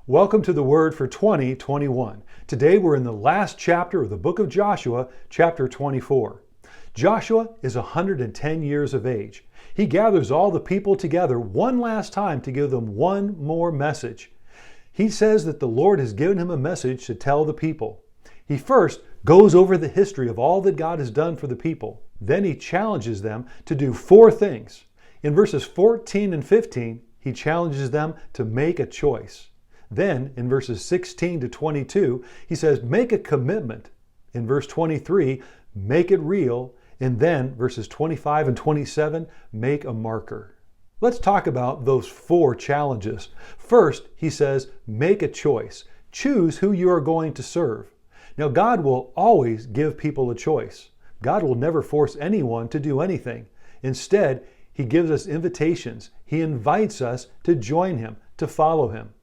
Welcome to the Word for 2021. Today we're in the last chapter of the book of Joshua, chapter 24. Joshua is 110 years of age. He gathers all the people together one last time to give them one more message. He says that the Lord has given him a message to tell the people. He first goes over the history of all that God has done for the people. Then he challenges them to do four things. In verses 14 and 15, he challenges them to make a choice. Then, in verses 16 to 22, he says, make a commitment. In verse 23, make it real. And then, verses 25 and 27, make a marker. Let's talk about those four challenges. First, he says, make a choice. Choose who you are going to serve. Now, God will always give people a choice. God will never force anyone to do anything. Instead, He gives us invitations. He invites us to join Him, to follow Him.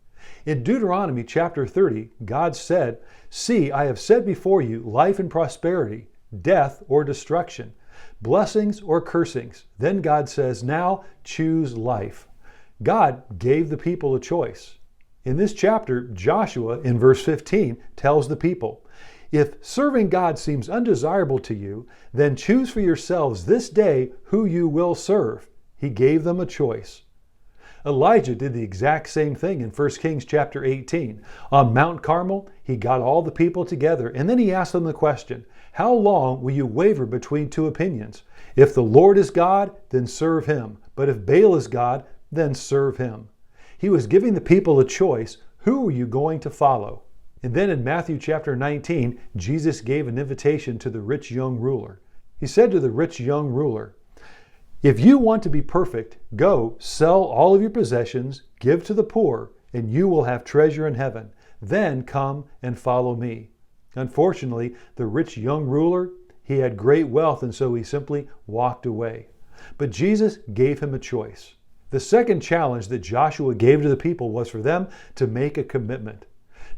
In Deuteronomy chapter 30, God said, "See, I have set before you life and prosperity, death or destruction, blessings or cursings." Then God says, "Now choose life." God gave the people a choice. In this chapter, Joshua, in verse 15, tells the people, "If serving God seems undesirable to you, then choose for yourselves this day who you will serve." He gave them a choice. Elijah did the exact same thing in 1 Kings chapter 18. On Mount Carmel, he got all the people together, and then he asked them the question, "How long will you waver between two opinions? If the Lord is God, then serve Him. But if Baal is God, then serve him." He was giving the people a choice. Who are you going to follow? And then in Matthew chapter 19, Jesus gave an invitation to the rich young ruler. He said to the rich young ruler, "If you want to be perfect, go sell all of your possessions, give to the poor, and you will have treasure in heaven. Then come and follow me." Unfortunately, the rich young ruler, he had great wealth, and so he simply walked away. But Jesus gave him a choice. The second challenge that Joshua gave to the people was for them to make a commitment.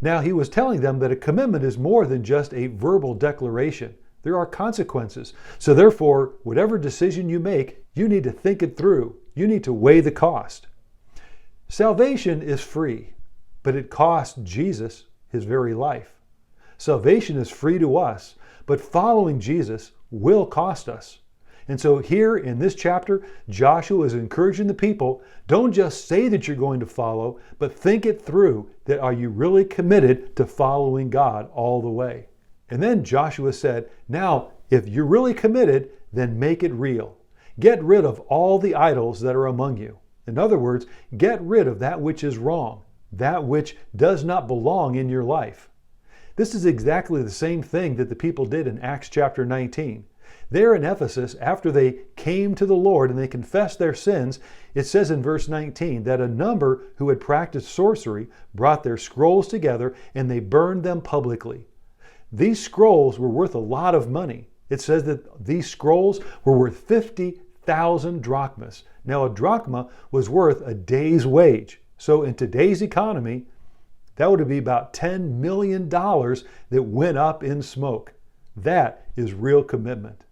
Now, he was telling them that a commitment is more than just a verbal declaration. There are consequences. So therefore, whatever decision you make, you need to think it through. You need to weigh the cost. Salvation is free, but it cost Jesus his very life. Salvation is free to us, but following Jesus will cost us. And so here in this chapter, Joshua is encouraging the people, don't just say that you're going to follow, but think it through, that are you really committed to following God all the way? And then Joshua said, now, if you're really committed, then make it real. Get rid of all the idols that are among you. In other words, get rid of that which is wrong, that which does not belong in your life. This is exactly the same thing that the people did in Acts chapter 19. There in Ephesus, after they came to the Lord and they confessed their sins, it says in verse 19 that a number who had practiced sorcery brought their scrolls together and they burned them publicly. These scrolls were worth a lot of money. It says that these scrolls were worth 50,000 drachmas. Now, a drachma was worth a day's wage. So in today's economy, that would be about $10 million that went up in smoke. That is real commitment.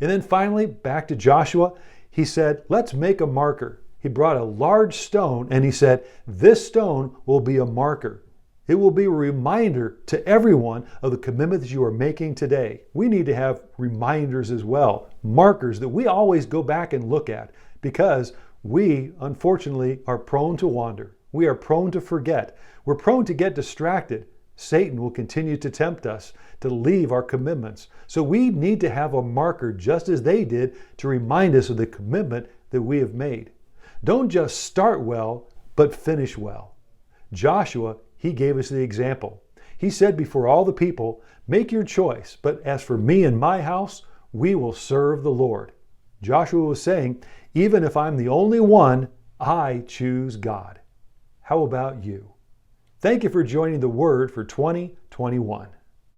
And then finally, back to Joshua, he said, let's make a marker. He brought a large stone and he said, this stone will be a marker. It will be a reminder to everyone of the commitment that you are making today. We need to have reminders as well, markers that we always go back and look at, because we, unfortunately, are prone to wander. We are prone to forget. We're prone to get distracted. Satan will continue to tempt us to leave our commitments. So we need to have a marker, just as they did, to remind us of the commitment that we have made. Don't just start well, but finish well. Joshua, he gave us the example. He said before all the people, make your choice, but as for me and my house, we will serve the Lord. Joshua was saying, even if I'm the only one, I choose God. How about you? Thank you for joining the Word for 2021.